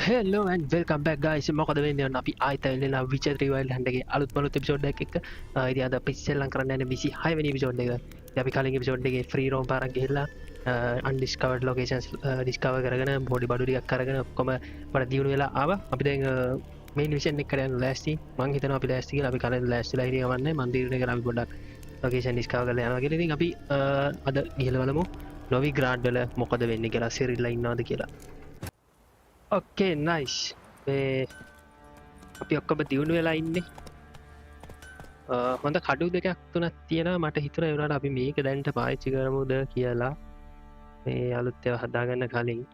Hello and welcome back guys. මොකද වෙන්නේ අපි ආයෙත් ඇවිල්ලා Witcher 3 Wild Hunt එකේ අලුත් මලුත් එපිසෝඩ් එකක් එක්ක. ඉතින් අද අපි ඉස්සෙල්ලම් කරන්න යන්නේ 26 වෙනි එපිසෝඩ් එක. ඉතින් අපි කලින් එපිසෝඩ් එකේ free roam පාරක් ගිහිල්ලා undiscovered locations discover කරගෙන බොඩි බඩු ටිකක් අරගෙන ඔක්කොම මට දියුණු වෙලා ආවා. අපි දැන් main mission එකට යන්න ලෑස්ති. මං හිතනවා අපි ලෑස්ති කියලා. අපි කලින් ලෑස්තිලා හිටිය ගමන්නේ මන් දියුණු කරලා අපි පොඩ්ඩක් location discover කරලා යනවා කියලා. ඉතින් අපි අද ගිහලා බලමු Novigrad වල මොකද වෙන්නේ කියලා සිරිල්ලා ඉන්නවද කියලා. Okay, nice. අපි ඔක්කොම දියුණු වෙලා ඉන්නේ. හොඳ කඩු දෙකක් තුනක් තියෙනවා. මට හිතුණා ඒ වුණාට අපි මේක දැන්ට පාවිච්චි කරමුද කියලා. මේ අලුත් ඒවා හදාගන්න කලින්.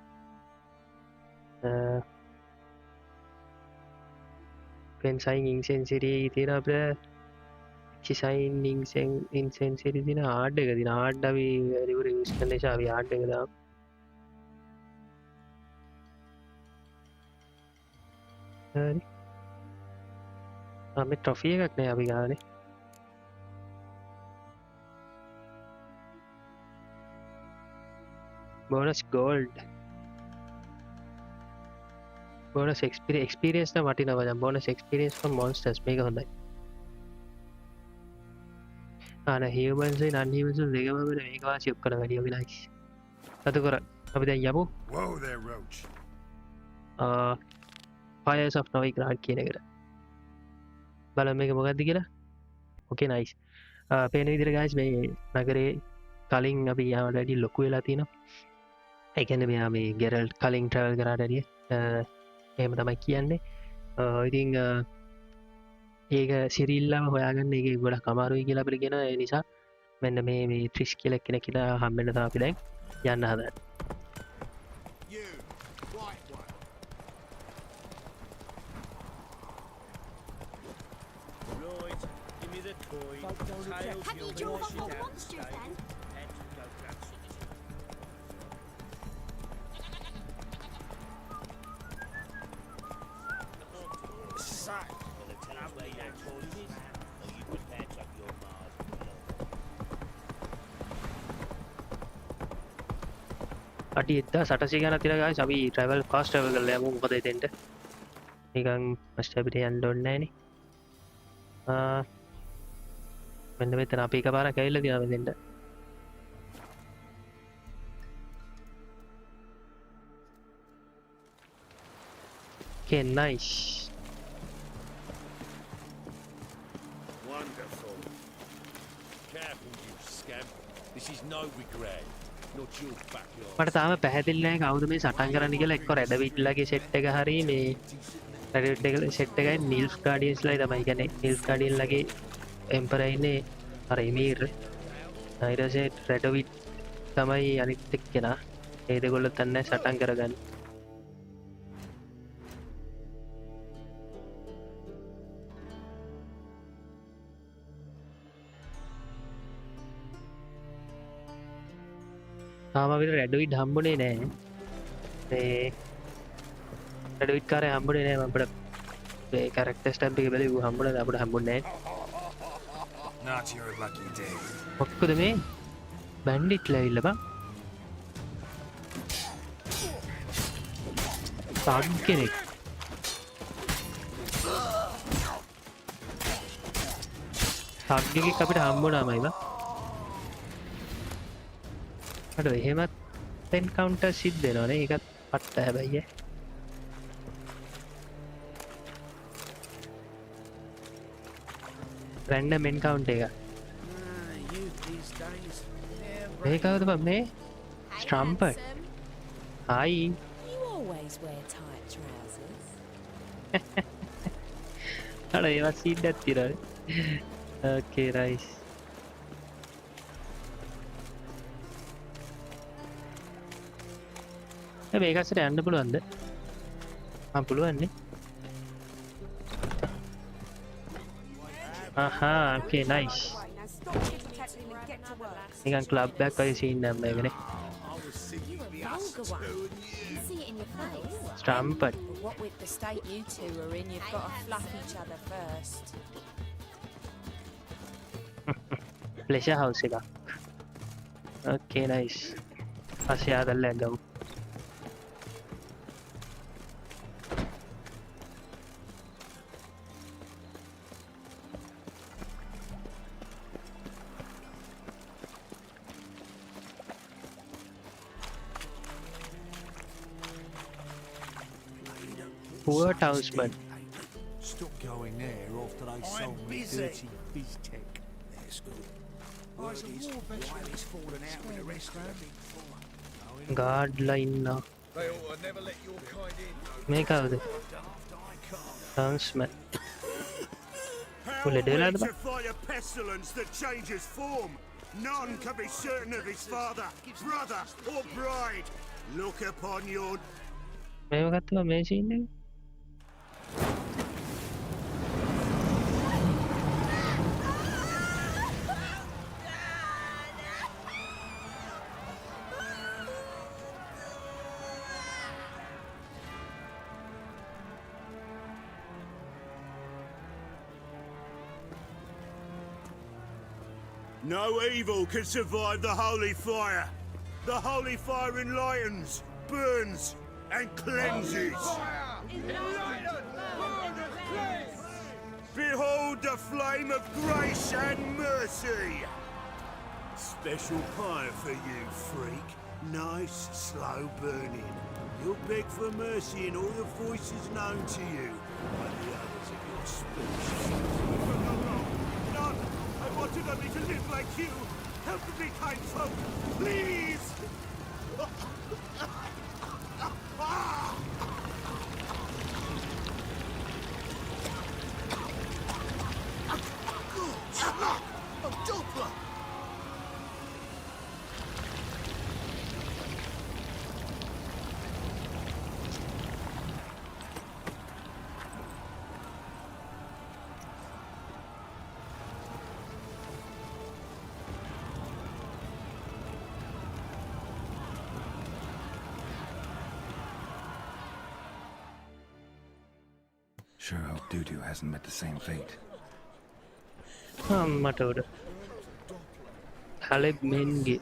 පෙන්සයින් ඉන්සෙන්සිරි තියෙන අපිට චිසයින් ඉන්සෙන්සිරි තියෙන ආඩ් එක තියෙන ආඩ් අපි වැඩිපුර යූස් කරන නිසා අපි ආඩ් එක දාමු. හරි. මේ ට්‍රොෆී එකක් නෑ අපි ගානේ. Bonus gold. බෝනස් එක්ස්පීරියන්ස් නම් වටිනවා දැන්. බෝනස් එක්ස්පීරියන්ස් from monsters මේක හොඳයි. humans and non-humans දෙකම අපිට මේක වාසි ඔක්කොම වැඩි අපි nice. අද කර අපි දැන් යමු. Whoa there, Roach. Pyres of Novigrad කියන එකට. බලමු මේක මොකක්ද කියලා. Okay nice. පේන විදිහට guys මේ නගරේ කලින් අපි යාමට වැඩි ලොකු වෙලා තිනවා. ඒ කියන්නේ මෙයා මේ ගෙරල්ට් කලින් travel කරාට වැඩිය එහෙම තමයි කියන්නේ. ඉතින් ඒක සිරිල්ලාම හොයාගන්න ඒක ගොඩක් අමාරුයි කියලා අපිට කියන ඒ නිසා මෙන්න මේ ට්‍රිස් කියලා කෙනෙක් ඉඳලා හම්බෙන්න තමයි අපි දැන් යන්න හදන්නේ. අටි 1800 ගණන් තියලා guys අපි travel fast travel කරලා යමු මොකද එතෙන්ට නිකන් මස්ට් අපිට යන්න ඕනේ නැහනේ. මෙන්න මෙතන අපි එකපාරක් ඇවිල්ලා තියෙනවා මෙතෙන්ට. Okay nice. Wonderful. Careful, you scamp. This is Novigrad. Not your backyard. මට තාම පැහැදිලි නැහැ කවුද මේ සටන් කරන්න කියලා. එක්ක රැඩවිට්ලාගේ සෙට් එක හරි මේ රැඩවිට්ලාගේ සෙට් එකයි නිල්ෆ් ගාඩියන්ස්ලායි තමයි. කියන්නේ නිල්ෆ් ගාඩියන්ලාගේ එම්පරර් ඉන්නේ අර එමීර්. ඊට පස්සේ රැඩවිට් තමයි අනිත් එක්කෙනා. ඒ දෙකොල්ලෝ තන්නේ සටන් කරගන්න. තාම අපිට රැඩවිට් හම්බුනේ නැහැ. මේ රැඩවිට් කාරේ හම්බුනේ නැහැ. අපිට මේ කැරක්ටර් ස්ටැම්ප් එක බැලුවා හම්බුණාද අපිට හම්බුන්නේ නැහැ. Not your lucky day. මොකද මේ බැන්ඩිට්ලා ඇවිල්ලා බං. තාග් කෙනෙක්. තාග් එකක් අපිට හම්බුණාමයි බං. අර එහෙමත් එන්කවුන්ටර් සිද්ධ වෙනවනේ. ඒකත් පට්ට හැබැයි රැන්ඩම් එන්කවුන්ටර් එක. මේ කවුද බං මේ? ස්ට්‍රම්පර්. හයි. You always wear tight trousers. අර ඒවා සිද්ධක් තියෙනවා. Okay nice. මේක ඇස්සට යන්න පුළුවන්ද? පුළුවන් නේ. okay nice. නිකන් ක්ලබ් එකක් වගේ සීන් එකක් මේකනේ. Strumpet. What with the state you two are in, you've got to fluff each other first. pleasure house එකක්. okay nice. පස්සේ ආදල්ලා ගමු. Poor townsman. Stop going there after they sold me dirty biz tech. That's good. Word is, Wiley's fallen out with the rest of the big four. Guard line now. They ought to never let your kind in. Make out the townsman. How Will are it do we that? to fight a pestilence that changes form? None can be certain of his father, brother, or bride. Look upon your මේව ගත්තම මේ scene එක. No evil can survive the holy fire. The holy fire enlightens, burns, and cleanses. Behold the flame of grace and mercy. Special fire for you, freak. Nice, slow burning. You'll beg for mercy in all the voices known to you by the others of your species. No, I wanted only to live like you. Help me, kind folk, please! Sure hope Dudu hasn't met the same fate. මට උඩ කලෙබ් මෙන්ගේ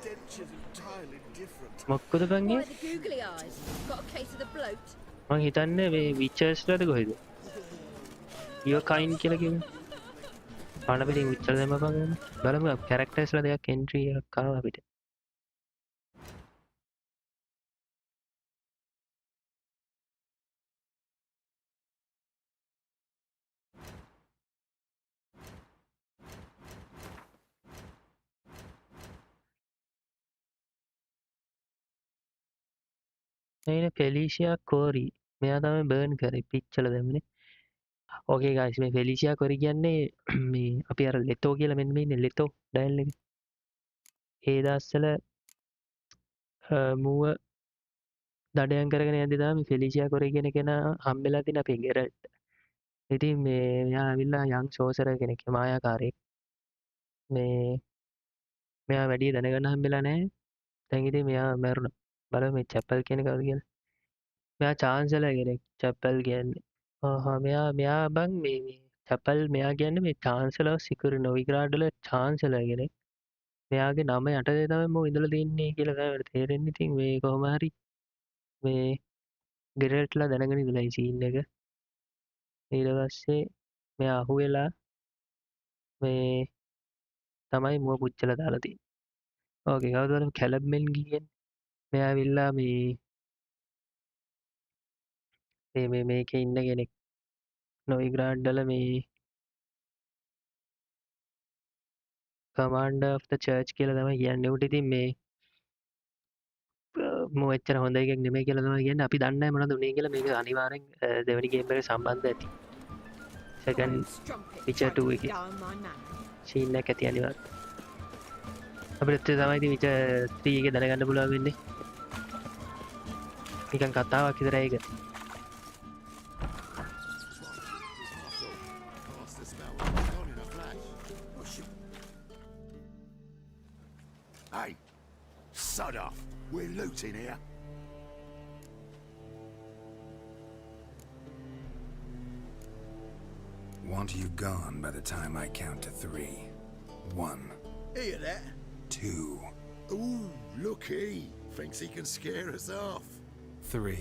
මොක්කොද බංගේ The googly eyes. Got a case of the bloat. මං හිතන්නේ මේ විචර්ස්ලද කොහෙද your kind කියලා කිව්වේ පාන පිටින් විචර් දැම්මපන් බලමු කැරක්ටර්ස්ලා දෙයක් එන්ට්‍රි එකක් කරනවා අපිට මේ ෆෙලිෂියා කෝරි මෙයා තමයි බර්න් කරේ පිච්චල දැම්මනේ ඕකේ ගයිස් මේ ෆෙලිෂියා කෝරි කියන්නේ මේ අපි අර ලෙතෝ කියලා මෙන්න මේ ඉන්නේ ලෙතෝ ඩයල් එක ඒ දවස්වල මුව දඩයන් කරගෙන යද්දි තමයි ෆෙලිෂියා කෝරි කියන කෙනා හම්බෙලා තින අපේ ගෙරල්ට් ඉතින් මේ මෙයා ඇවිල්ලා යන් සෝසරර් කෙනෙක් මායාකාරයෙක් මේ මෙයා වැඩි දැනගන්න හම්බෙලා නැහැ දැන් ඉතින් මෙයා මැරුණා බලමු මේ චැපල් කියන කවුද කියලා මෙයා චාන්සලර් කෙනෙක් චැපල් කියන්නේ මෙයා බං මේ චැපල් මෙයා කියන්නේ මේ චාන්සලර් සිකුරු නොවිග්‍රාඩ් වල චාන්සලර් කෙනෙක් මෙයාගේ නම යටතේ තමයි මම ඉඳලා තින්නේ කියලා තමයි මට තේරෙන්නේ ඉතින් මේ කොහොම හරි මේ ගෙරල්ට්ලා දැනගෙන ඉඳලා ഈ සීන් එක ඊට පස්සේ මෙයා අහුවෙලා මේ තමයි මුව පුච්චලා දාලා තියෙන්නේ ඕකේ කවුද බලමු කැලබ් මෙන් කියන්නේ මෙයා ඇවිල්ලා මේ මේකේ ඉන්න කෙනෙක් නොවිග්‍රාඩ් වල මේ කමාන්ඩර් ඔෆ් ද චර්ච් කියලා තමයි කියන්නේ උට ඉතින් මේ මෝ එච්චර හොඳ එකක් නෙමෙයි කියලා තමයි කියන්නේ අපි දන්නේ නැහැ මොනවද උනේ කියලා මේක අනිවාර්යෙන් දෙවෙනි ගේම් එකට සම්බන්ධ ඇති සෙකන්ඩ් විචර් 2 එකේ සීන් එක ඇති අනිවාර්යෙන් අපිට තමයි ඉතින් විචර් 3 එකේ දැනගන්න පුළුවන් වෙන්නේ නිකන් කතාවක් විතරයි ඒක Hey, sod off. We're looting here. Want you gone by the time I count to 3. 1. Hear that? 2. Ooh, looky. Thinks he can scare us off. 3.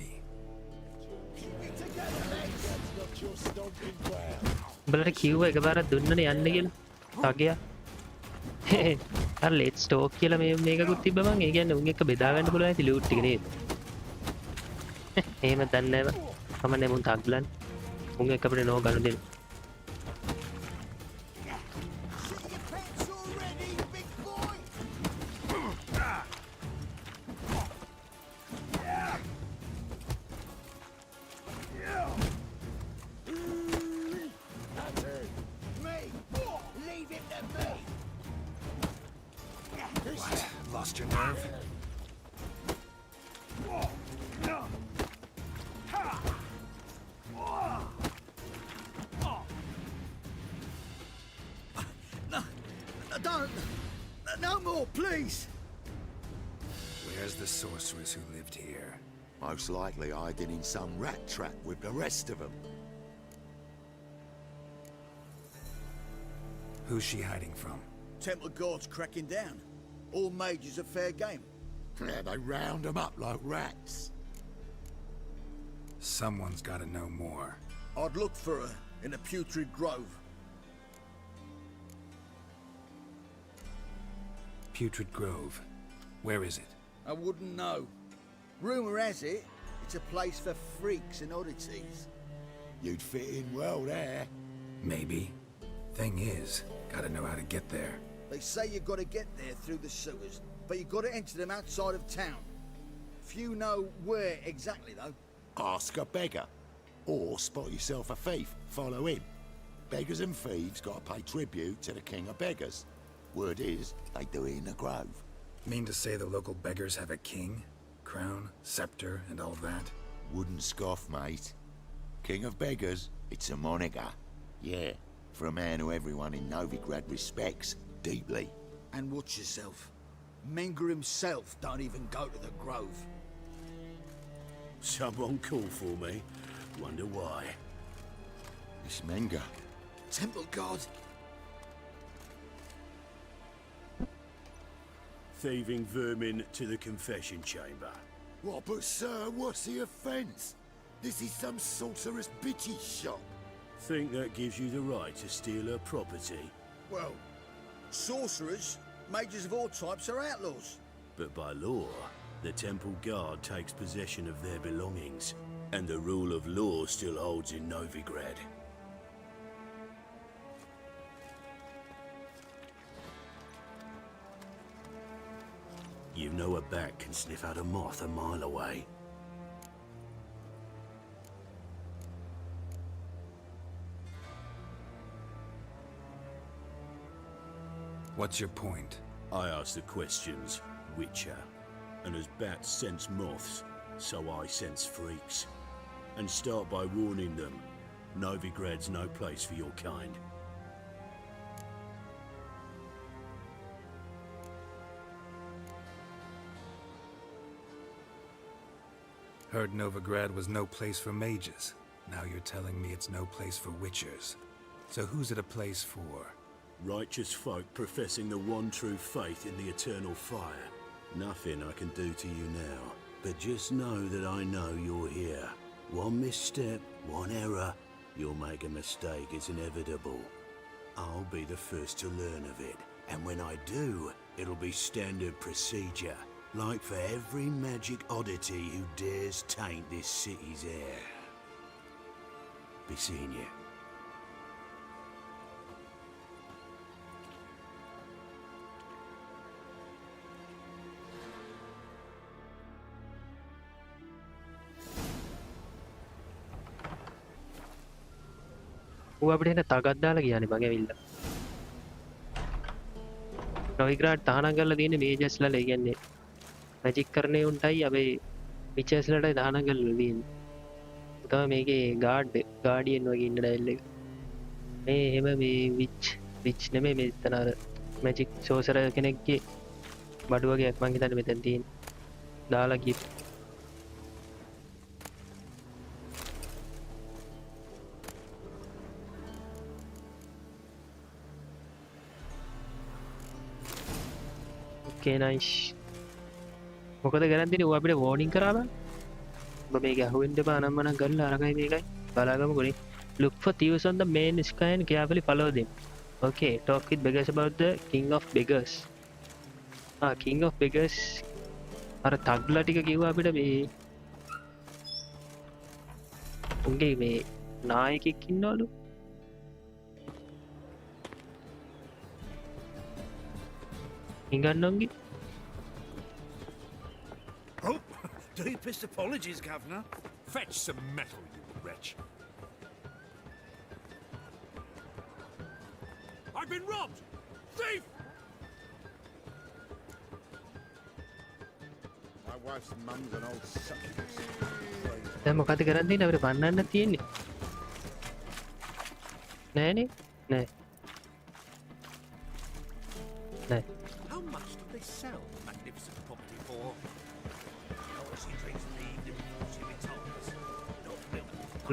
උඹලට කිව්වා එකපාරක් දුන්නනේ යන්න කියලා තගයා අර ලෙට්ස් ටෝක් කියලා මේකකුත් තිබ්බ මං ඒ කියන්නේ උන් එක්ක බෙදා ගන්න පුළුවන් ඇති ලූට් ටික නේද එහෙම දන්නේ නැහැ කමන්නේ මුන් තග්ලන් මුන් එක්ක අපිට නෝ ගන්න දෙන්න. Lost your nerve? Don't! No more, please! Where's the sorceress who lived here? Most likely hiding in some rat trap with the rest of them. Who's she hiding from? Temple guards cracking down. All mages are fair game. Yeah, they round them up like rats. Someone's gotta know more. I'd look for her in the Putrid Grove. Putrid Grove. Where is it? I wouldn't know. Rumour has it, it's a place for freaks and oddities. You'd fit in well there. Maybe. Thing is, gotta know how to get there. They say you gotta get there through the sewers, but you gotta enter them outside of town. Few know where exactly, though. Ask a beggar. Or spot yourself a thief, follow him. Beggars and thieves gotta pay tribute to the King of Beggars. Word is, they do it in the Grove. Mean to say the local beggars have a king? Crown, scepter, and all that? Wouldn't scoff, mate. King of Beggars, it's a moniker. Yeah, for a man who everyone in Novigrad respects deeply. And watch yourself. Menger himself don't even go to the Grove. Someone call for me. Wonder why. It's Menger. Temple guard. Thieving vermin to the confession chamber. What, but sir, what's the offence? This is some sorcerer's bitchy shop. Think that gives you the right to steal her property? Well, sorcerers, mages of all types are outlaws. But by law, the temple guard takes possession of their belongings, and the rule of law still holds in Novigrad. You know a bat can sniff out a moth a mile away. What's your point? I ask the questions, Witcher. And as bats sense moths, so I sense freaks. And start by warning them, Novigrad's no place for your kind. Heard Novigrad was no place for mages. Now you're telling me it's no place for witchers. So who's it a place for? Righteous folk professing the one true faith in the eternal fire. Nothing I can do to you now, but just know that I know you're here. One misstep, one error, you'll make a mistake, it's inevitable. I'll be the first to learn of it, and when I do, it'll be standard procedure, like for every magic oddity who dares taint this city's air. Be seeing you. ඌ අපිට එන තගත් දාලා ගියානේ මගේ ඇවිල්ලා. නොවිග්‍රාඩ් තහනම් කරලා තියෙන්නේ මේජස්ලා ඒ කියන්නේ මැජික් කරන්නේ උන්ටයි අපි විචර්ස්ලාටයි තහනම් කරලා තියෙන්නේ. ඌ තමයි මේකේ ගාඩියන් වගේ ඉන්න ඩයිල් එක. මේ එහෙම මේ විච් නෙමෙයි මෙතන අර මැජික් සෝසරර් කෙනෙක්ගේ බඩු වගේක් මං හිතන්නේ මෙතන තියෙන්නේ. දාලා ගිහින් නයිස් මොකද ගරන්දින ඌ අපිට වෝනින් කරාම ඔබ මේක අහුවෙන්න එපා අනම්මනම් කරලා අරගයි මේකයි බලාගමුකෝ look for thieves on the main sky and carefully follow them okay talk with beggars about the king of beggars king of beggars අර තග්ලා ටික කිව්වා අපිට මේ උන්ගේ මේ නායකෙක් ඉන්නවලු හිඟන්නන්ගේ Oh, deepest apologies, Governor. Fetch some metal, you wretch. I've been robbed! Thief! My wife's mum's an old succubus. දැන් මොකද කරන්න තියෙන්නේ අපිට පන්නන්න තියෙන්නේ නෑනේ නෑ නෑ How much do they sell the magnificent property for?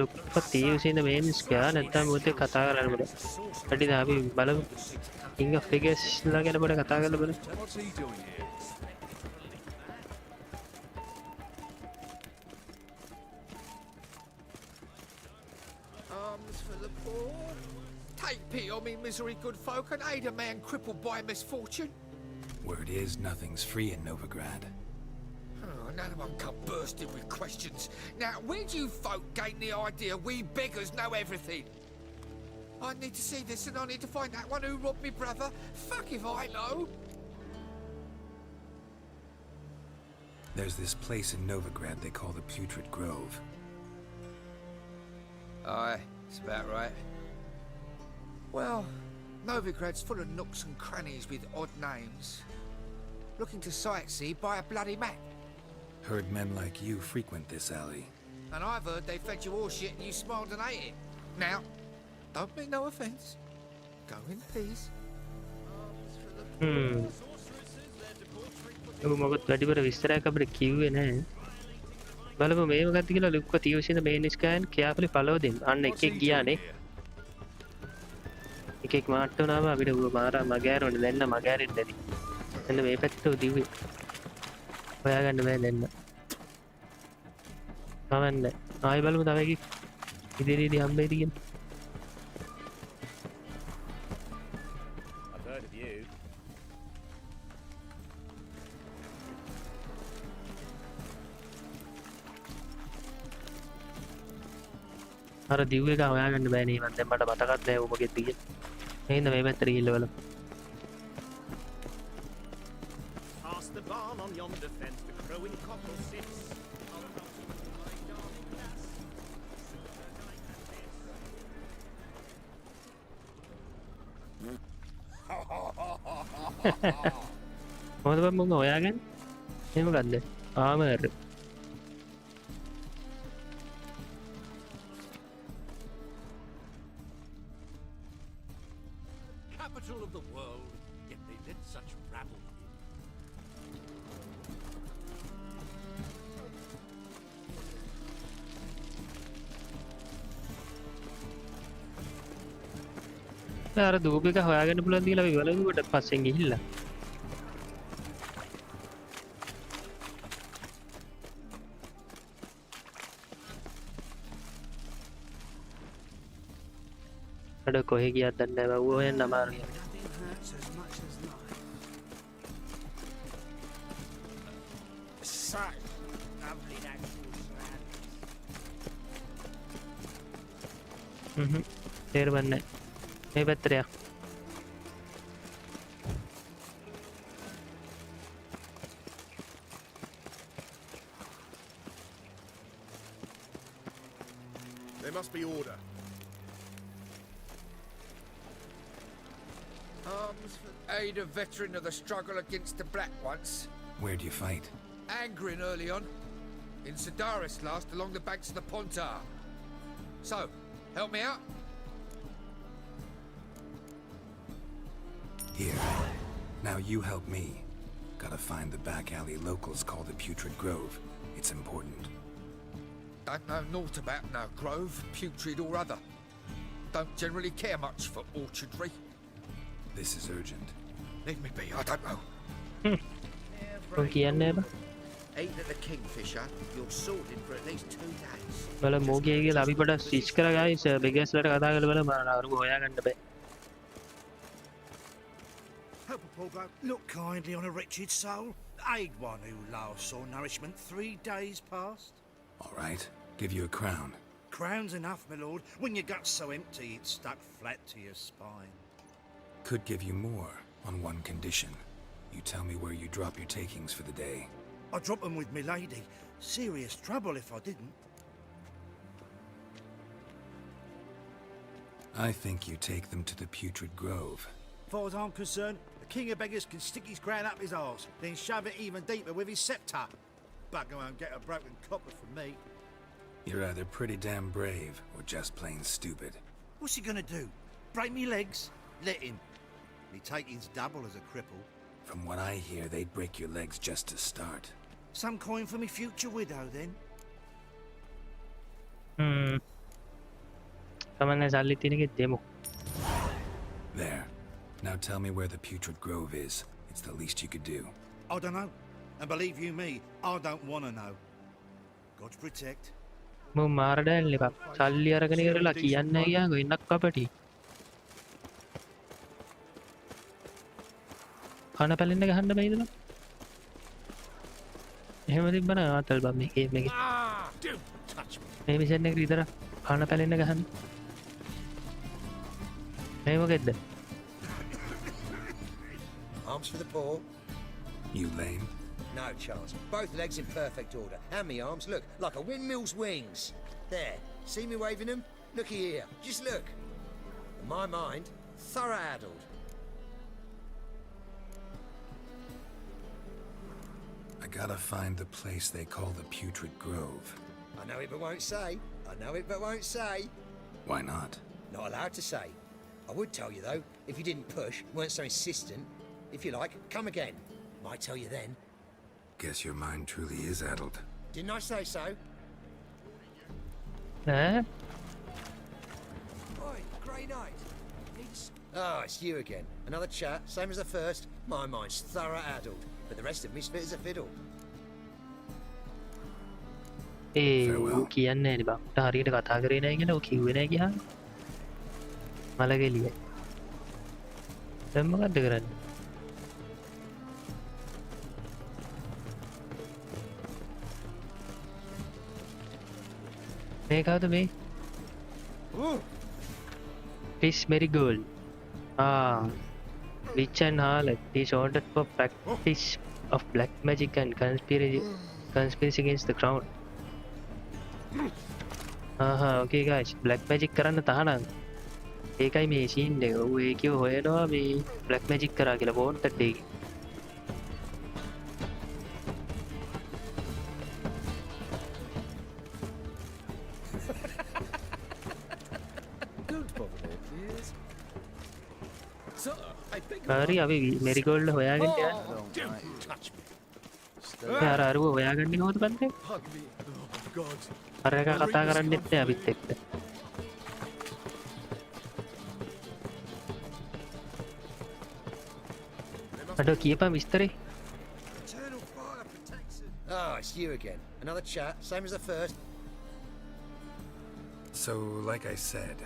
ලොක්ක තීවසින මේන්ස් ගා නැත්තම් මොකද කතා කරන්න බෑ වැඩි අපි බලමු King of Beggars ලා ගැන පොඩ කතා කරලා බලමු What's he doing here? Arms for the poor. Take pity on me, misery, good folk, and aid a man crippled by misfortune. Word is nothing's free in Novigrad. Oh, another one come bursting with questions. Now, where do you folk gain the idea we beggars know everything? I need to see this and I need to find that one who robbed me brother. Fuck if I know. There's this place in Novigrad they call the Putrid Grove. Aye, it's about right. Well, Novigrad's full of nooks and crannies with odd names. Looking to sightsee, buy a bloody map. Heard men like you frequent this alley. And I've heard they fed you all shit and you smiled and ate it. Now, don't mean no offence. Go in peace. මොකද වැඩිපුර විස්තරයක් අපිට කිව්වේ නැහැ බලමු මේ මොකක්ද කියලා ලුක්ක තීවසින මේන් ස්කෑන් කියාපලි follow them අන්න එකෙක් ගියානේ එකෙක් මාට්ට වුණාම අපිට ඌ මාරා මගෑරුනේ දැන්න මගෑරෙන්නේ නැති එන්න මේ පැත්තට දිව්වේ හොයාගන්න බෑ දැන්න කවන්න ආයි බලමු තව එකෙක් ඉදිරියේදී හම්බෙයිද කියන I've heard of you. අර දිව් එක හොයාගන්න බෑනේ මන් දැන් මට මතකත් නෑ ඌ මොකෙද තියෙන්නේ එහෙනම් මේ පැත්තට ගිහිල්ලා බලමු Past the barn on yonder fence, the crowing cockle sits. මොකද බං මොකද හොයාගන්නේ එහෙම මොකද්ද ආමර් Capital of the world, yet they let such rabble in. අර දූප එක හොයාගන්න පුළුවන් කියලා අපි බලමු කොට පස්සෙන් ගිහිල්ලා අර කොහෙ ගියත් දන්නේ නැහැ ඌ හොයන්න අමාරුයි Nothing hurts as much as life. So, lovely natural surroundings. තේරුම්න්නේ මේ පැත්තට යා There must be order. Arms for aid a veteran of the struggle against the Black Ones. Where do you fight? Angering early on. In Sidaris last, along the banks of the Pontar. So, help me out. Here. Now you help me. Gotta find the back alley locals call the Putrid Grove. It's important. Don't know naught about no grove, putrid or other. Don't generally care much for orchardry. This is urgent. Leave me be, I don't know. කොහොම කියන්නේ බා Eat at the Kingfisher, you're sorted for at least 2 days. බල මෝගේ කියලා අපි පොඩ switch කරා guys බෙගස්ලට කතා කරලා බලමු අරමු හොයාගන්න බෑ Help a poor bloke. Look kindly on a wretched soul. Aid one who last saw nourishment 3 days past. All right. Give you a crown. crown's enough, my lord. When your gut's so empty, it's stuck flat to your spine. Could give you more on one condition. You tell me where you drop your takings for the day. I drop them with me lady. Serious trouble if I didn't. I think you take them to the Putrid Grove. As far as I'm concerned, the King of Beggars can stick his crown up his arse, then shove it even deeper with his scepter. Bugger won't get a broken copper from me. You're either pretty damn brave or just plain stupid. What's he gonna do? Break me legs? Let him. Me taking's double as a cripple. From what I hear, they'd break your legs just to start. Some coin for me future widow, then? තමන්න සල්ලි තිනක දෙමු. There. Now tell me where the Putrid Grove is. It's the least you could do. I don't know. And believe you me, I don't want to know. God protect. මම මාරඩෑල් එකක් සල්ලි අරගෙන ඉවරලා කියන්න ගියා ගොන්නක් අපටි. කන පැලෙන්න ගහන්න බැයිද නම්? එහෙම තිබ්බන ආතල් බම් මේ ගේම් එකේ. මේ මිෂන් එක විතර කන පැලෙන්න ගහන්න. මේ මොකෙද්ද? Arms for the poor. You lame? No chance. Both legs in perfect order. And me arms, look, like a windmill's wings. There. See me waving them? Looky here. Just look. In my mind, thorough addled. I gotta find the place they call the Putrid Grove. I know it but won't say. I know it but won't say. Why not? Not allowed to say. I would tell you though, if you didn't push, weren't so insistent. If you like, come again. Might tell you then. Guess your mind truly is addled. Didn't I say so? ඈ Oi, grey night. Ah, it's you again. Another chat, same as the first. My mind's thorough addled, but the rest of me's fit as a fiddle. ඒ කියන්නේ නෑ බං. හරියට කතා කරේ නෑ කියලා ඔය කිව්වේ නෑ ගියා. මලගෙලිය. දැන් මොකද්ද කරන්නේ? මේ කවුද මේ? Triss Merigold. Witch and harlot is ordered for practice of black magic and conspiracy against the crown. Okay guys, black magic කරන්න තහනම්. ඒකයි මේ සීන් එක. ඌ ඒකව හොයනවා මේ black magic කරා කියලා wanted එකේ. හරි අපි මෙරිගෝල්ඩ් හොයාගෙන යන්න. අර අරුව හොයාගන්නේ කොහොමද බන්දේ? අර එක කතා කරන්නෙත් නෑ අපිත් එක්ක. අඩෝ කියපන් විස්තරේ. Ah, it's you again. Another chat, same as the first. So, like I said,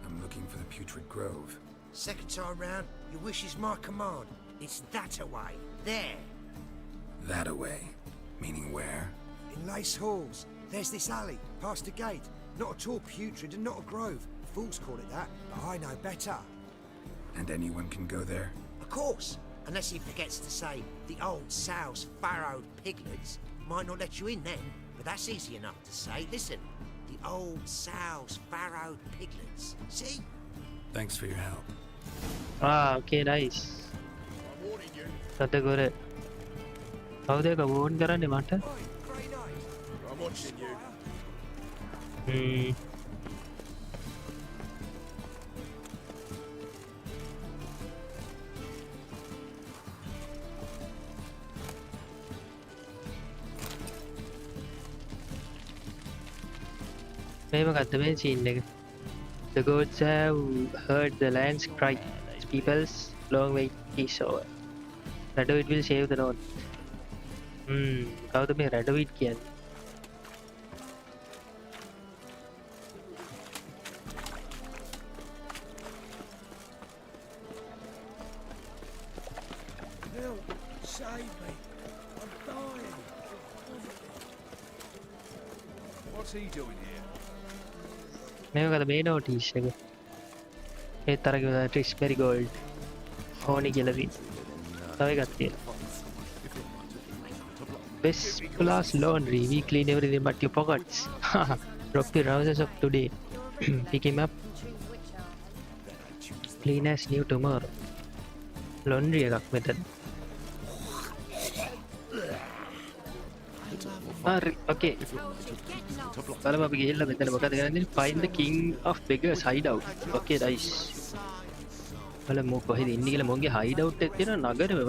I'm looking for the Putrid Grove. Second time round, your wish is my command. It's that away. There. That away? Meaning where? In Lace Halls. There's this alley, past the gate. Not at all putrid and not a grove. Fools call it that, but I know better. And anyone can go there? Of course. Unless he forgets to say the old sow's farrowed piglets might not let you in then, but that's easy enough to say. Listen, the old sow's farrowed piglets. See? Thanks for your help. Okay, nice. සතකොර කවුද ඒක Vaughan කරන්නේ මට? I'm watching you. මේ මොකද්ද මේ scene එක? The gods have heard the land's cry. People's long wait is over. Radovit will save the north. කවුද මේ Radovit කියන්නේ? Help! Save me! I'm dying! What's he doing here? මේකද මේ notice එක ඒත් අර කිව්වා Triss Merigold ඕනි කියලා තියෙනවා තව එකක් තියෙනවා Best class laundry we clean everything but your pockets drop your trousers of today pick him up clean as new tomorrow laundry එකක් මෙතන හරි okay බලමු අපි ගිහිල්ලා මෙතන මොකද කරන්නේ find the king of beggars hideout okay nice බලමු කොහෙද ඉන්නේ කියලා මොන්ගේ hideout එක තියෙනවා නගරෙම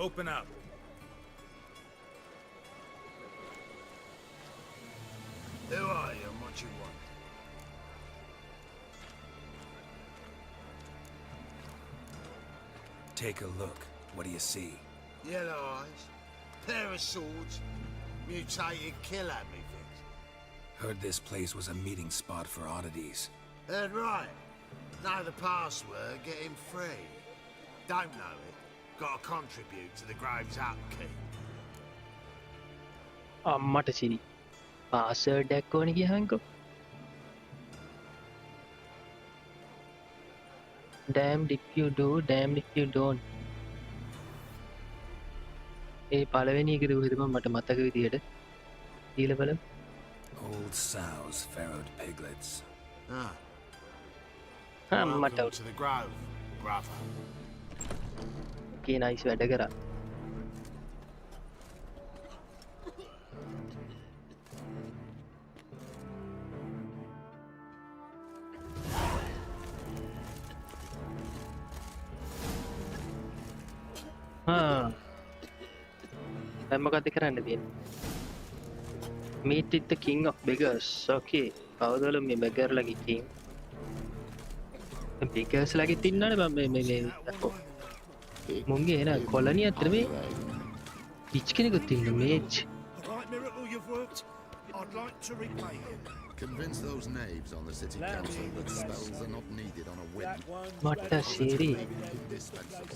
Open up. Who are you and what you want? Take a look. What do you see? Yellow eyes, pair of swords, mutated killer things. Heard this place was a meeting spot for oddities. Heard right. Know the password, get him free. Don't know it. Got to contribute to the Grove's upkeep. අම්මට සිරි password එකක් ඕනේ කියහන්කෝ damned if you do damned if you don't ඒ පළවෙනි එක දුවේද මට මතක විදියට ඊළ බලමු Old sows, farrowed piglets. අම්මට Welcome to the Grove, brother. okay nice වැඩ කරා දැන් මොකක්ද කරන්න තියෙන්නේ meet with the king of beggars okay කවුදල මේ beggar ලගේ king beggars ලගේ තින්නනේ මම මේ මුන්ගේ එන කොලනිය අතර මේ පිච් කෙනෙකුත් ඉන්න Mage Right, miracle you've worked. I'd like to repay you. Convince those knaves on the city council that spells are not needed on a whim. මට සිරි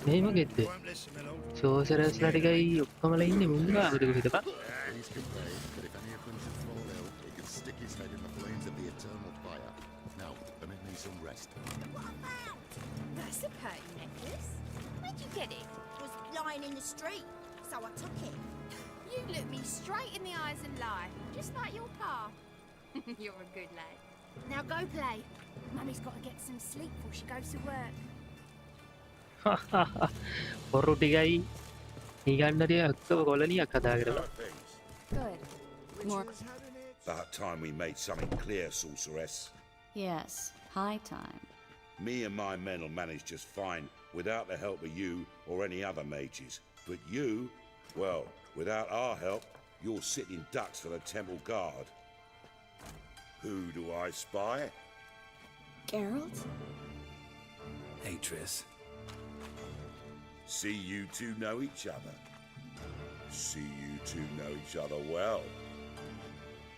මේ මොකෙද්ද Won't listen, my lord. සෝසරස්ලා ටිකයි ඔක්කොමලා ඉන්නේ මුංගා අවුරුදු හිටපන් Please convey that if any of them should fall ill, he can stick his head in the flames of the eternal fire. Now, permit me some rest. That's a pretty necklace. Where'd you get it? It was lying in the street, so I took it. You look me straight in the eyes and lie, just like your pa. You're a good lad. Now go play. Mummy's got to get some sleep before she goes to work. පොරු ටිකයි නිගන්නරිය ඔක්කොම කොලනියක් හදා කරලා Good. More. About time we made something clear, sorceress. Yes, high time. Me and my men will manage just fine without the help of you or any other mages. But you, well, without our help, you're sitting ducks for the temple guard. Who do I spy? Geralt? Hey, Triss. See you two know each other. See you two know each other well.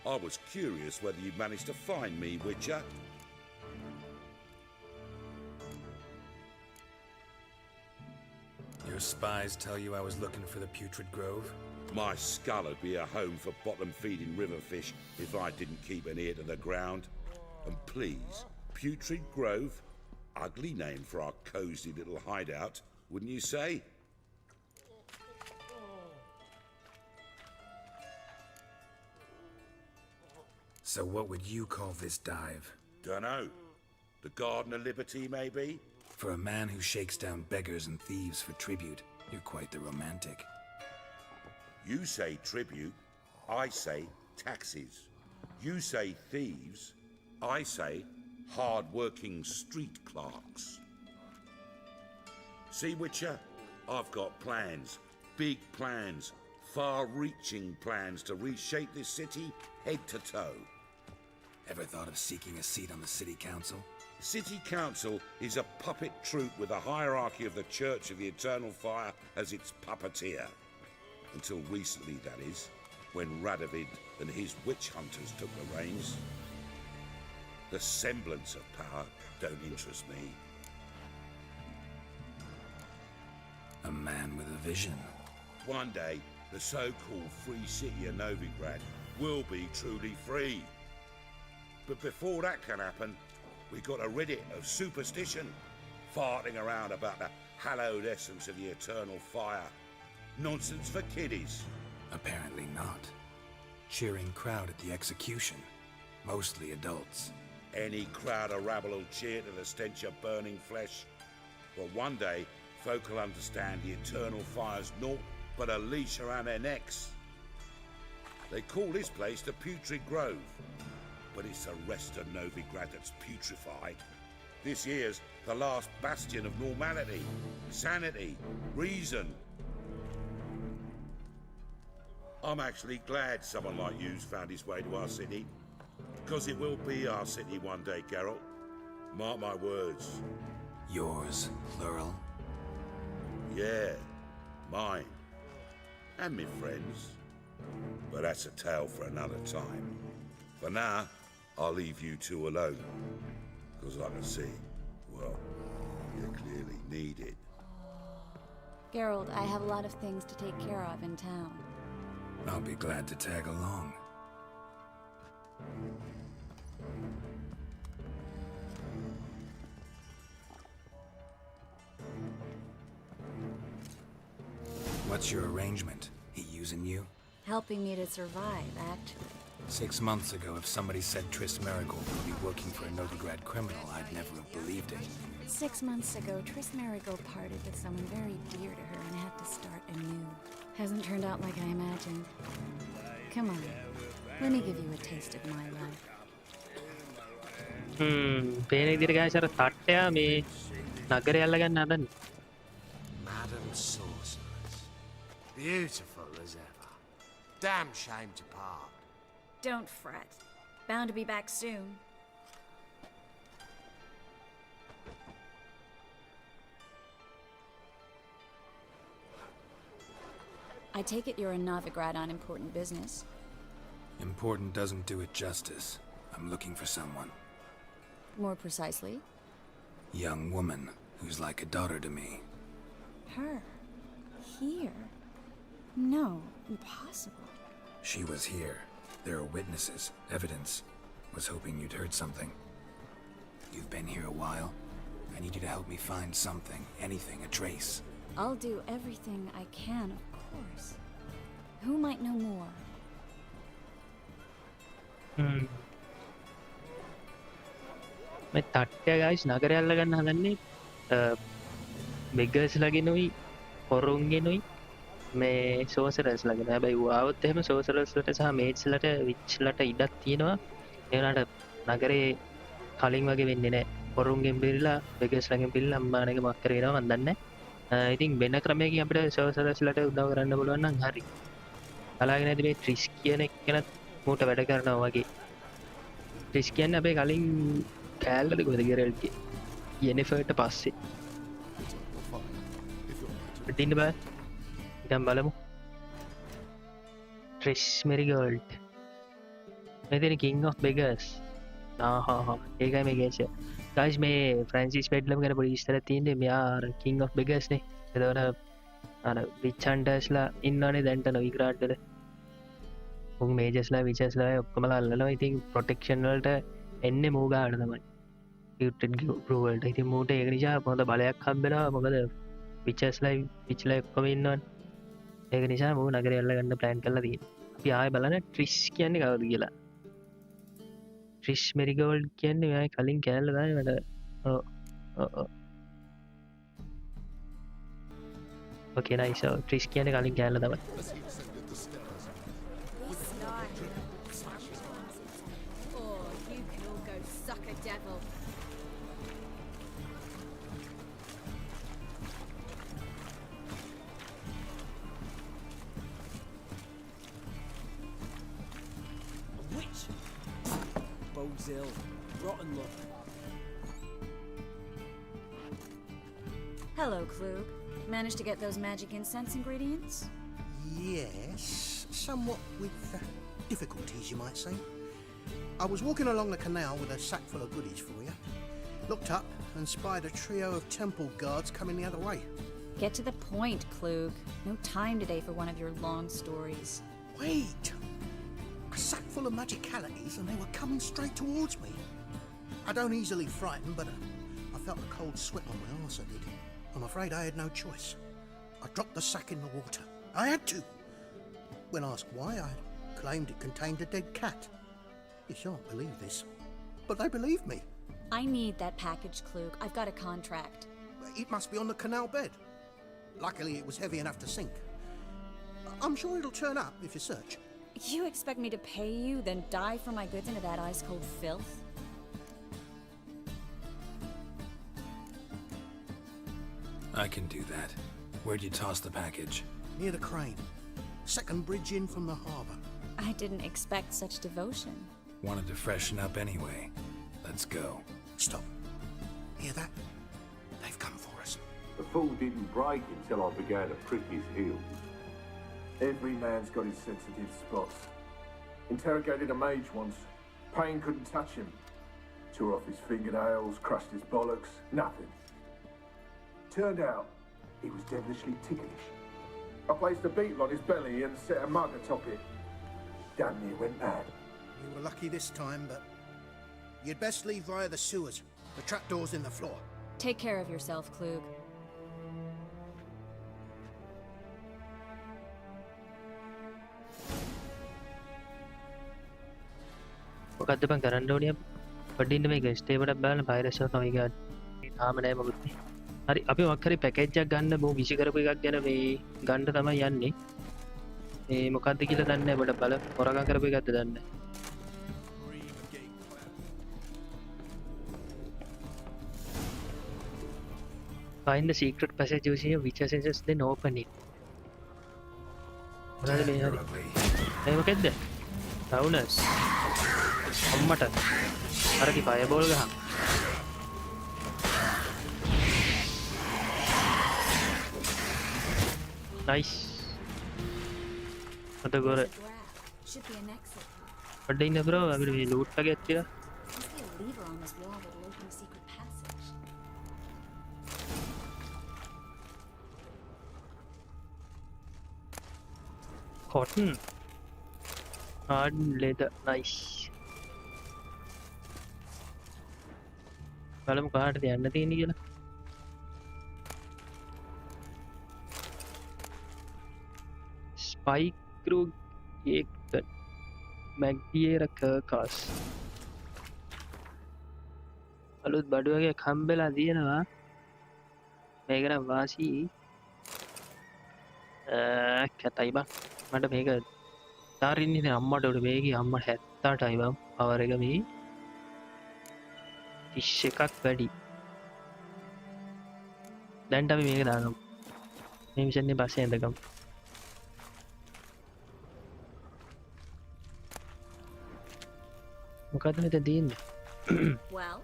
I was curious whether you managed to find me, Witcher. Your spies tell you I was looking for the Putrid Grove? My skull would be a home for bottom-feeding river fish if I didn't keep an ear to the ground. And please, Putrid Grove, ugly name for our cosy little hideout, wouldn't you say? So what would you call this dive? Dunno. The Garden of Liberty, maybe? For a man who shakes down beggars and thieves for tribute, you're quite the romantic. You say tribute, I say taxes. You say thieves, I say hard-working street clerks. See, Witcher, I've got plans, big plans, far-reaching plans to reshape this city head to toe. Ever thought of seeking a seat on the city council? City Council is a puppet troupe with a hierarchy of the Church of the Eternal Fire as its puppeteer. Until recently, that is, when Radovid and his witch hunters took the reins. The semblance of power don't interest me. A man with a vision. One day, the so-called free city of Novigrad will be truly free. But before that can happen, we got to rid it of superstition, farting around about the hallowed essence of the eternal fire. Nonsense for kiddies. Apparently not. Cheering crowd at the execution. Mostly adults. Any crowd of rabble will cheer to the stench of burning flesh. But one day, folk will understand the eternal fire's naught but a leash around their necks. They call this place the Putrid Grove, but it's the rest of Novigrad that's putrefied. This here's the last bastion of normality, sanity, reason. I'm actually glad someone like you's found his way to our city, because it will be our city one day, Geralt. Mark my words. Yours, plural? Yeah, mine. And me friends. But that's a tale for another time. For now, I'll leave you two alone. Because I can see, well, you clearly need it. Geralt, I have a lot of things to take care of in town. I'll be glad to tag along. What's your arrangement? He using you? Helping me to survive, actually. 6 months ago, if somebody said Triss Merigold would be working for a Novigrad criminal, I'd never have believed it. 6 months ago, Triss Merigold parted with someone very dear to her and had to start anew. Hasn't turned out like I imagined. Come on, let me give you a taste of my life. පේන විදිහට guys අර තට්ටයා මේ නගරය අල්ලගන්න හදන්නේ. Madam Sorceress. Beautiful as ever. Damn shame to part. Don't fret. Bound to be back soon. I take it you're in Novigrad on important business. Important doesn't do it justice. I'm looking for someone. More precisely? Young woman who's like a daughter to me. Her? Here? No, impossible. She was here. There are witnesses, evidence. Was hoping you'd heard something. You've been here a while. I need you to help me find something, anything, a trace. I'll do everything I can, of course. Who might know more? මේ තට්ටය guys නගරය අල්ලගන්න හදන්නේ beggars ලගෙනුයි හොරුන්ගෙනුයි මේ sorcerers ලගෙන. හැබැයි ආවොත් එහෙම sorcerers ලට සහ mages ලට witch ලට ඉඩක් තියෙනවා. ඒ වුණාට නගරේ කලින් වගේ වෙන්නේ නැහැ. හොරුන්ගෙන් පිළිලා beggars ලගෙන් පිළිලා අම්මානක මක් කරගෙනවා මන් දන්නේ නැහැ. ඉතින් වෙන ක්‍රමයකින් අපිට sorcerers ලට උදව් කරන්න පුළුවන් නම් හරි. බලාගෙන ඉඳි මේ Triss කියන එක්කෙනත් මූට වැඩ කරනවා වගේ. Triss කියන්නේ අපේ කලින් කෑල්ලද කොහෙද ගෙරල්ගේ යෙනිෆර්ට පස්සේ ඉතින් බෑ ඉතින් බලමු Triss Merigold මෙතන King of Beggars ඒකයි මේ ගේෂ guys මේ ෆ්‍රැන්සිස් බෙඩ්ලම් ගැන පොඩි විස්තරයක් තියෙන්නේ මෙයා King of Beggars නේ එතකොට අර witch huntersලා ඉන්නවනේ දැන්ට Novigrad වල උන් magesලා witchesලා ඔක්කොමලා අල්ලනවා ඉතින් protection වලට එන්නේ මූ ගාන තමයි Putrid Grove වලට. ඉතින් මූට ඒක නිසා හොඳ බලයක් හම්බෙනවා. මොකද witchesලා ඔක්කොම ඉන්නවනේ. ඒක නිසා මූ නගරය අල්ලගන්න plan කරලා තියෙනවා. අපි ආයෙ බලන්න Triss කියන්නේ කවුද කියලා. Triss Merigold කියන්නේ මෙයා කලින් කෑල්ල තමයි මට. Okay nice. Triss කියන්නේ කලින් කෑල්ල තමයි. Ill. Rotten luck. Hello, Klug. Managed to get those magic incense ingredients? Yes, somewhat with difficulties, you might say. I was walking along the canal with a sack full of goodies for you. Looked up and spied a trio of temple guards coming the other way. Get to the point, Klug. No time today for one of your long stories. Wait! A sack full of magicalities and they were coming straight towards me. I don't easily frighten, but I felt a cold sweat on my arse, I did. I'm afraid I had no choice. I dropped the sack in the water. I had to. When asked why, I claimed it contained a dead cat. You shan't believe this, but they believed me. I need that package, Klug. I've got a contract. It must be on the canal bed. Luckily, it was heavy enough to sink. I'm sure it'll turn up if you search. You expect me to pay you, then dive for my goods into that ice-cold filth? I can do that. Where'd you toss the package? Near the crane. Second bridge in from the harbour. I didn't expect such devotion. Wanted to freshen up anyway. Let's go. Stop. Hear that? They've come for us. The fall didn't break until I began to prick his heels. Every man's got his sensitive spots. Interrogated a mage once. Pain couldn't touch him. Tore off his fingernails, crushed his bollocks, nothing. Turned out, he was devilishly ticklish. I placed a beetle on his belly and set a mug atop it. Damn near went mad. We were lucky this time, but you'd best leave via the sewers. The trapdoor's in the floor. Take care of yourself, Klug. මොකද්ද බං කරන්න ඕනේ පඩින්න මේක stable එකක් බලන්න Pyres of Novigrad තාම නෑ මොකුත් නේ හරි අපි මොකක් හරි පැකේජ් එකක් ගන්න මෝ විසි කරපු එකක් ගැන මේ ගන්න තමයි යන්නේ මේ මොකද්ද කියලා දන්නේ නැහැ බඩ බල හොරගම් කරපු එකක්ද දන්නේ නැහැ Find the secret passage using your witcher senses, then open it. මොනවද මේ හරි ඒ මොකෙද්ද Rauners අම්මට අරකි ෆයර්බෝල් ගහන් නයිස් අද ගොර අඩ ඉන්න බ්‍රෝ අපිට මේ ලූට් එකක් තියලා cotton hard leather nice බලමු කාටද යන්න තියෙන්නේ කියලා spike crew එක Mage කරකස් අලුත් බඩු වගේ කම්බෙලා තියෙනවා මේක නම් වාසි කැතයි බං මට මේක තාරින්නේ අම්මට උඩ මේකේ අම්ම 78යි බං පවර් එක මේ 30 එකක් වැඩි දැන් අපි මේක දාගමු මේ මිෂන් එක පස්සේ ඇඳගමු මොකද මෙතන තියෙන්නේ well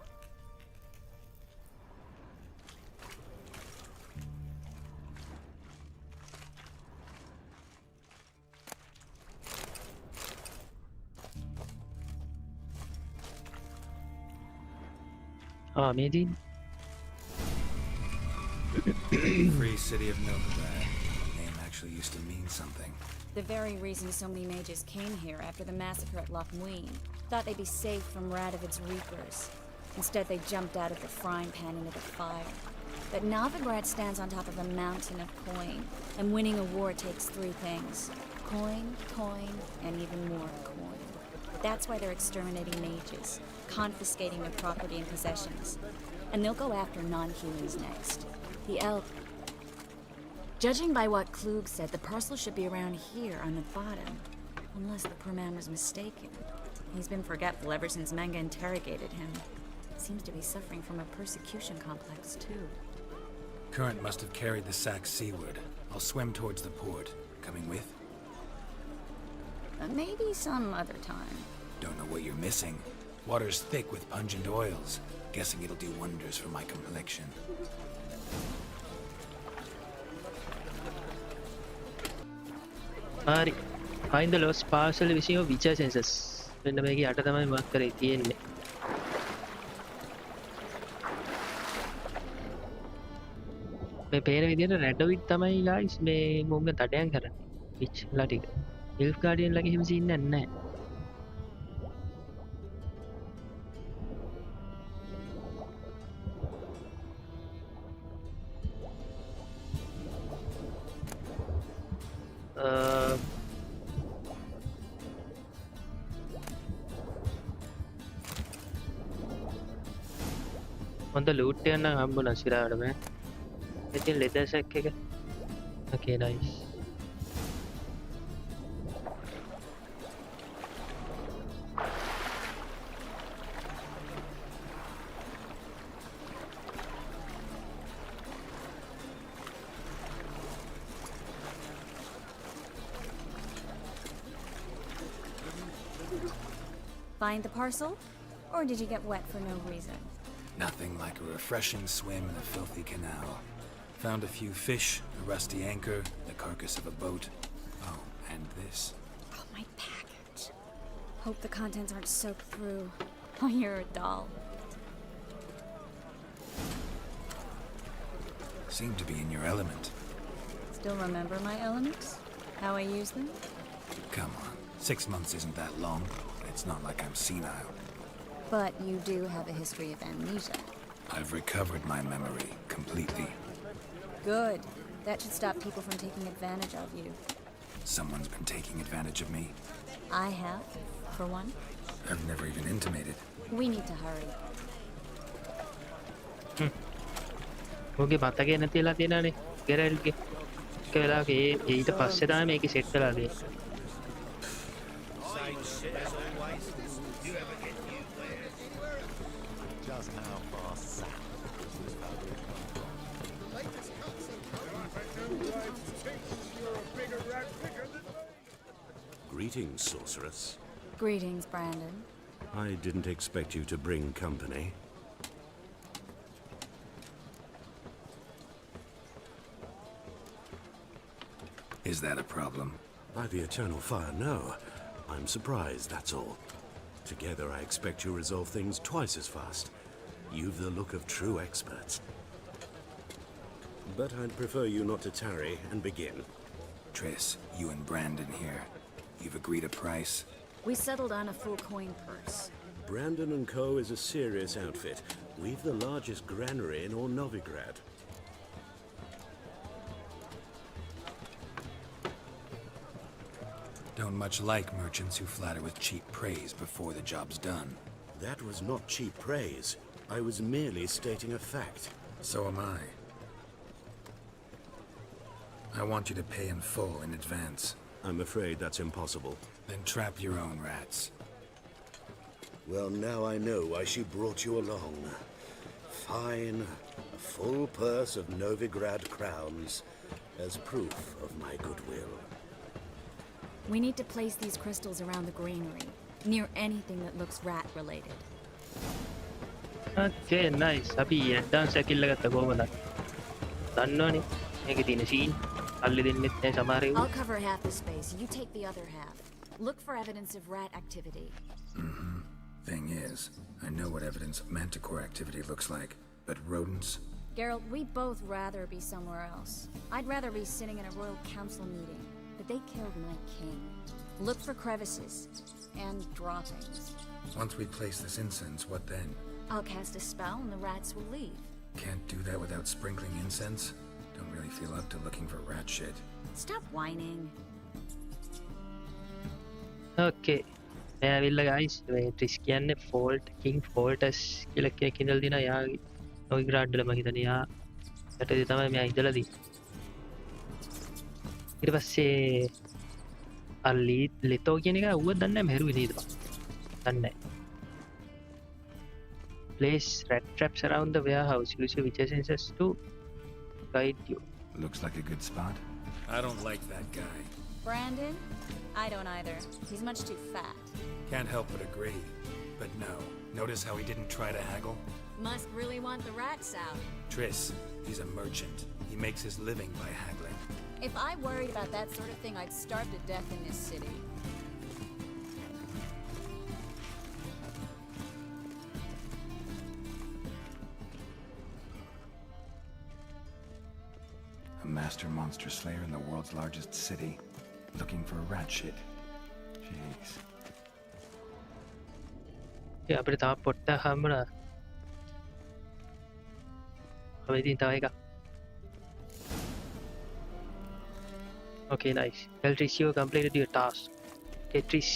maybe Free city of Novigrad. The name actually used to mean something. The very reason so many mages came here after the massacre at Loch Muin. Thought they'd be safe from Radovid's reapers. Instead, they jumped out of the frying pan into the fire. But Novigrad stands on top of a mountain of coin, and winning a war takes 3 things. Coin, coin, and even more coin. That's why they're exterminating mages, confiscating their property and possessions. And they'll go after non-humans next. The elf. Judging by what Klug said, the parcel should be around here on the bottom. Unless the poor man was mistaken. He's been forgetful ever since Mage interrogated him. Seems to be suffering from a persecution complex, too. Current must have carried the sack seaward. I'll swim towards the port. Coming with? Maybe some other time. Don't know what you're missing. Water's thick with pungent oils. Guessing it'll do wonders for my complexion. හරි find the lost parcel using your witcher senses මෙන්න මේකේ යට තමයි mark කරේ තියෙන්නේ මේ පේන විදිහට රැඩවිට් තමයි ගයිස් මේ මුංග තඩයන් කරන්නේ විච්ලා ටික එල්ෆ් ගාඩියන් ලගේ එහෙම සීන් එකක් නැහැ හොඳ ලූට් එකක් නම් හම්බුණා සිරාටම ඉතින් ලෙදර් සැක් එක okay nice Find the parcel? Or did you get wet for no reason? Nothing like a refreshing swim in a filthy canal. Found a few fish, a rusty anchor, the carcass of a boat. Oh, and this. Oh, my package. Hope the contents aren't soaked through. Oh, you're a doll. Seem to be in your element. Still remember my elements? How I use them? Come on, 6 months isn't that long. It's not like I'm senile. But you do have a history of amnesia. I've recovered my memory completely. Good. That should stop people from taking advantage of you. Someone's been taking advantage of me. I have, for one. I've never even intimated. We need to hurry. ඔගේ මතකේ නැතිලා තියෙනනේ ගෙරල්ගේ එක වෙලාවක ඊට පස්සේ තමයි මේක set වෙලා තියෙන්නේ Greetings, sorceress. Greetings, Brandon. I didn't expect you to bring company. Is that a problem? By the eternal fire, no. I'm surprised, that's all. Together, I expect you resolve things twice as fast. You've the look of true experts. But I'd prefer you not to tarry and begin. Triss, you and Brandon here. You've agreed a price? We settled on a full coin purse. Brandon & Co. is a serious outfit. We've the largest granary in all Novigrad. Don't much like merchants who flatter with cheap praise before the job's done. That was not cheap praise. I was merely stating a fact. So am I. I want you to pay in full in advance. I'm afraid that's impossible. Then trap your own rats. Well, now I know why she brought you along. Fine. A full purse of Novigrad crowns as proof of my goodwill. We need to place these crystals around the granary, near anything that looks rat-related. Okay, nice. අපි advance එක කිල්ල ගත්තා කොහමද? දන්නවනේ. මේකේ තියෙන scene. අල්ලි දෙන්නෙත් නැහැ සමහර ඒවා. I'll cover half the space. You take the other half. Look for evidence of rat activity. Thing is, I know what evidence of manticore activity looks like, but rodents? Geralt, we'd both rather be somewhere else. I'd rather be sitting in a royal council meeting, but they killed my king. Look for crevices and droppings. Once we place this incense, what then? I'll cast a spell and the rats will leave. Can't do that without sprinkling incense? Don't really feel up to looking for rat shit. Stop whining. Okay. මේ ඇවිල්ලා guys මේ ට්‍රිස් කියන්නේ fault කිං ෆෝල්ටස් කියලා කෙනෙක් ඉඳලා දිනා යාගේ නොවිග්‍රාඩ් වල මම හිතන්නේ යා යටදී තමයි මෙයා ඉඳලා දී ඊට පස්සේ අලි ලෙතෝ කියන එක ඌව දන්නේ නැහැ මෙහෙරු විදිහට දන්නේ නැහැ place rat traps around the warehouse use your witcher senses to guide you Looks like a good spot. I don't like that guy. Brandon? I don't either. He's much too fat. Can't help but agree. But no. Notice how he didn't try to haggle? Must really want the rats out. Triss, he's a merchant. He makes his living by haggling. If I worried about that sort of thing, I'd starve to death in this city. master monster slayer in the world's largest city, looking for rat shit. Jeez. Yeah, අපිට තාම පොට්ට හම්බුණා. අපි ඉතින් තව එකක්. Okay, nice. Well, Triss, you completed your task. Okay, Triss.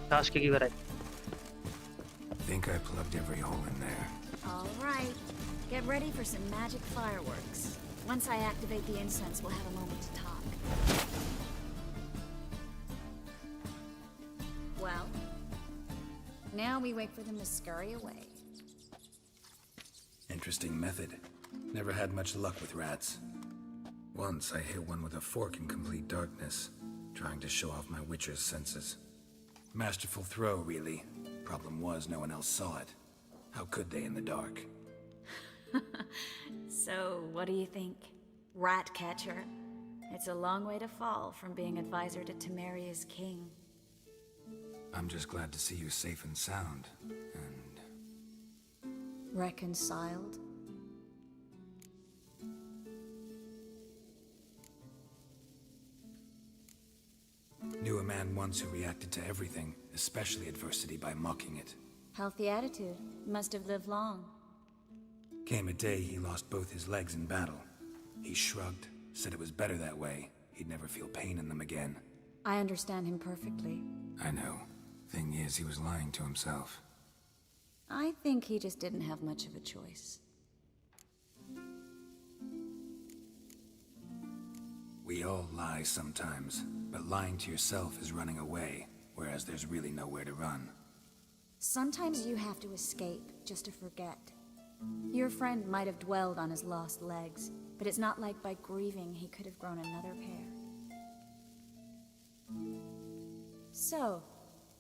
Task එක ඉවරයි. Think I plugged every hole in there. All right. Get ready for some magic fireworks. Once I activate the incense, we'll have a moment to talk. Well, now we wait for them to scurry away. Interesting method. Never had much luck with rats. Once I hit one with a fork in complete darkness, trying to show off my witcher's senses. Masterful throw, really. Problem was, no one else saw it. How could they in the dark? So, what do you think? Rat catcher? It's a long way to fall from being advisor to Temeria's king. I'm just glad to see you safe and sound, and... Reconciled? Knew a man once who reacted to everything, especially adversity, by mocking it. Healthy attitude. Must have lived long. Came a day he lost both his legs in battle. He shrugged, said it was better that way. He'd never feel pain in them again. I understand him perfectly. I know. Thing is, he was lying to himself. I think he just didn't have much of a choice. We all lie sometimes, but lying to yourself is running away, whereas there's really nowhere to run. Sometimes you have to escape just to forget. Your friend might have dwelled on his lost legs, but it's not like by grieving he could have grown another pair. So,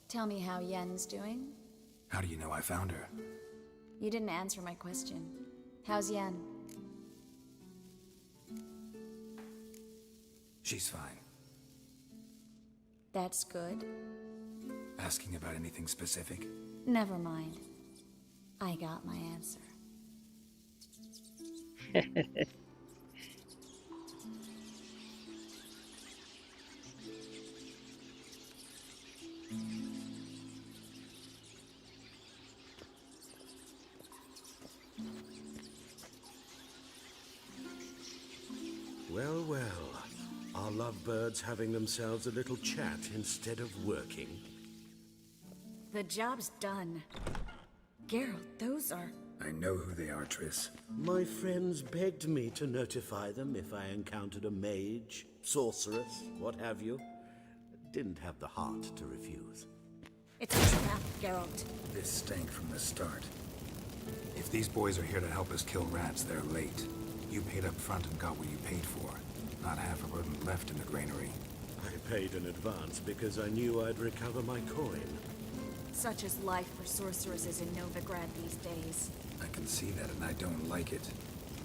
tell me how Yen's doing? How do you know I found her? You didn't answer my question. How's Yen? She's fine. That's good. Asking about anything specific? Never mind. I got my answer. Well, well. Are lovebirds having themselves a little chat instead of working? The job's done. Geralt, those are... I know who they are, Triss. My friends begged me to notify them if I encountered a mage, sorceress, what have you. Didn't have the heart to refuse. It's a trap, Geralt. This stank from the start. If these boys are here to help us kill rats, they're late. You paid up front and got what you paid for. Not half a rodent left in the granary. I paid in advance because I knew I'd recover my coin. Such is life for sorceresses in Novigrad these days. I can see that and I don't like it.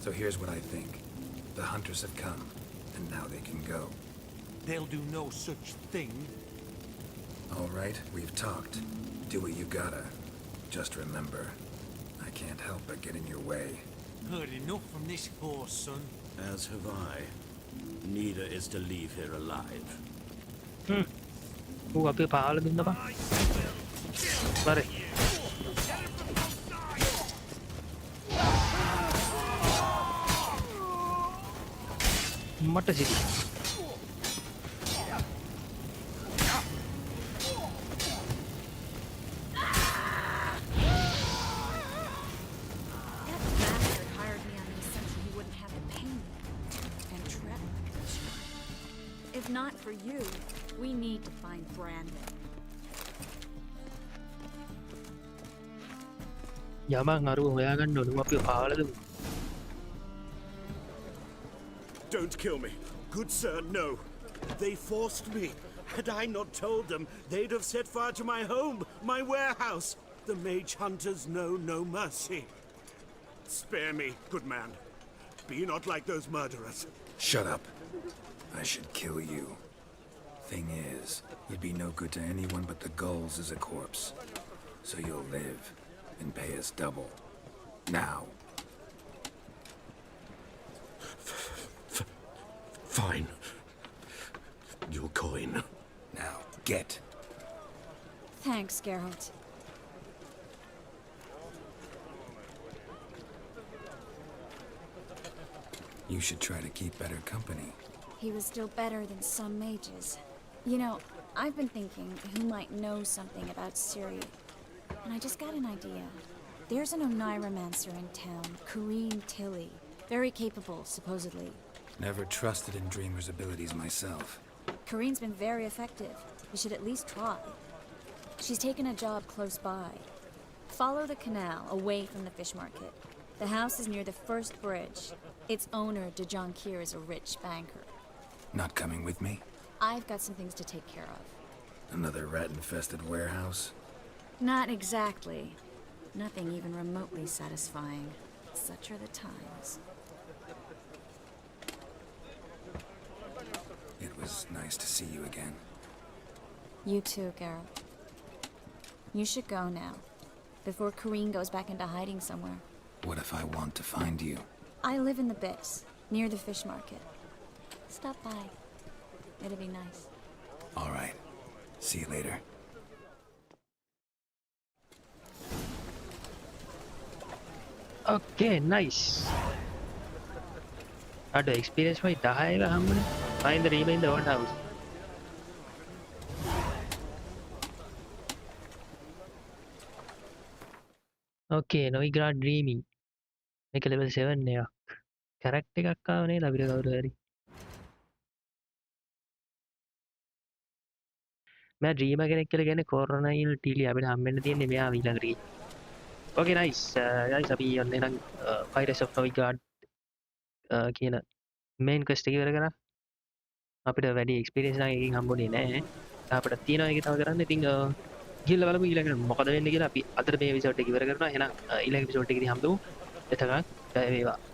So here's what I think. The hunters have come, and now they can go. They'll do no such thing. All right, we've talked. Do what you gotta. Just remember, I can't help but get in your way. Heard enough from this horse, son. As have I. Neither is to leave here alive. ඌ අපි පාවල දුන්නා බා. බරේ. මට සිටි. If not for you, we need to find Brandon. යමන් අරුව හොයාගන්න ඕන අපි පාවල දුමු. Don't kill me. Good sir, no. They forced me. Had I not told them, they'd have set fire to my home, my warehouse. The mage hunters know no mercy. Spare me, good man. Be not like those murderers. Shut up. I should kill you. Thing is, you'd be no good to anyone but the gulls as a corpse. So you'll live and pay us double. Now. Fine. Your coin. Now, get. Thanks, Geralt. You should try to keep better company. He was still better than some mages. You know, I've been thinking who might know something about Ciri. And I just got an idea. There's an Oneiromancer in town, Corrine Tilly. Very capable, supposedly. Never trusted in Dreamer's abilities myself. Corrine's been very effective. You should at least try. She's taken a job close by. Follow the canal, away from the fish market. The house is near the first bridge. Its owner, de Jonquier, is a rich banker. Not coming with me? I've got some things to take care of. Another rat-infested warehouse? Not exactly. Nothing even remotely satisfying. Such are the times. It was nice to see you again. You too, Geralt. You should go now, before Corrine goes back into hiding somewhere. What if I want to find you? I live in the Bits, near the fish market. Stop by. It'll be nice. All right. See you later. Okay, nice. Had the experience by die find the remainder in the old house. Okay, Novigrad dreaming. Make a level 7 now. Character එකක් ආවනේ ලබිර කවුරු හරි. මම ඩ්‍රීමර් කෙනෙක් කියලා කියන්නේ කොරනයිල් ටීලි අපිට හම්බෙන්න තියෙන්නේ මෙයා ඊළඟට ගිහින්. Okay nice. Guys අපි යන්නේ නම් Pyres of Novigrad කියන main quest එක ඉවර කරා. අපිට වැඩි experience නම් එකකින් හම්බුනේ නැහැ. අපිට තියෙනවා ඒක තව කරන්න. ඉතින් ගිහලා බලමු ඊළඟට මොකද වෙන්නේ කියලා. අපි අද මේ episode එක ඉවර කරනවා. එහෙනම් ඊළඟ episode එකේදී හම්බෙමු. එතකන් ජය වේවා.